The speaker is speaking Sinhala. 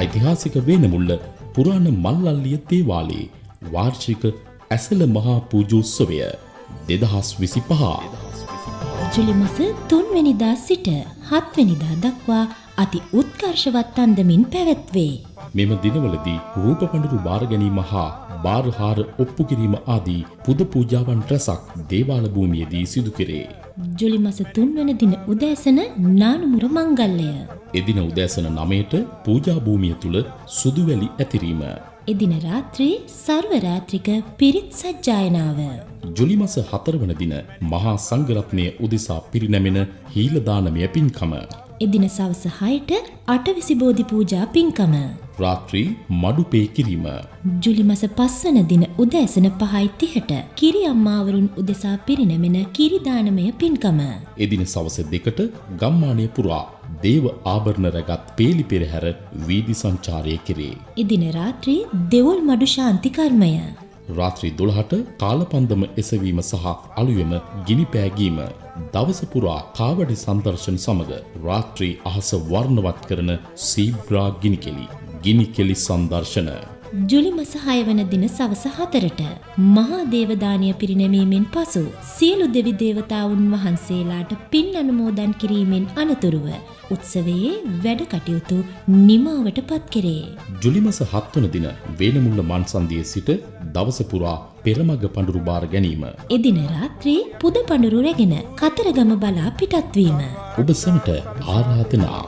ඓතිහාසික වේනමුල්ල පුරාණ මල්ලල්ලිය දේවාලයේ වාර්ෂික ඇසළ මහා පූජෝත්සවය 2025 ජුලි මාස 3 වෙනිදා සිට 7 වෙනිදා දක්වා අති උත්කර්ෂවත් අන්දමින් පැවැත්වේ. මෙම දිනවලදී රූප පඬුරු බාර ගැනීම හා බාරහාර ඔප්පු කිරීම ආදී පුද පූජාවන් රැසක් දේවාල භූමියේදී සිදු කෙරේ. ජුලි මාස 3 වෙනි දින උදෑසන නානුමුර මංගල්‍යය. එදින උදෑසන 9ට පූජා භූමිය තුල සුදුවැලි ඇතිරීම. එදින රාත්‍රී සර්ව රාත්‍රික පිරිත් සජ්ජායනාව. ජුලි මාස 4 වන දින මහා සංඝරත්නය උදෙසා පිරිනැමෙන හීල දානමය පින්කම. එදින සවස 6ට අටවිසි බෝධි පූජා පින්කම. රාත්‍රී මඩුපේ කිරීම. ජුලි මාස 5 වන දින උදෑසන 5:30ට කිරි අම්මාවරුන් උදෙසා පිරිනැමෙන කිරි දානමය පින්කම. එදින සවස 2ට ගම්මානය පුරා දේව ආභරණ රැගත් පේලි පෙරහැර වීදි සංචාරය කෙරේ. එදින රාත්‍රී දෙවොල් මඩු ශාන්ති කර්මය. රාත්‍රී 12ට කාලපන්දම එසවීම සහ අලුයම ගිනි පෑගීම. දවස පුරා කාවඩි සංදර්ශන සමග රාත්‍රී අහස වර්ණවත් කරන සීබ්‍රා ගිනිකෙලි සංදර්ශන. ජුලි මාස 6 වන දින සවස 4ට මහා දේවදානීය පිරිනැමීමෙන් පසු සියලු දෙවි දේවතාවුන් වහන්සේලාට පින් අනුමෝදන් කිරීමෙන් අනතුරුව උත්සවයේ වැඩ කටයුතු නිමාවට පත් කෙරේ. ජුලි මාස 7 වන දින වේනමුල්ල මන්සන්දියේ සිට දවස පුරා පෙරමග පඬුරු බාර ගැනීම. එදින රාත්‍රී පුද පඬුරු රැගෙන කතරගම බලා පිටත් වීම. ඔබ සැමට ආරාධනා.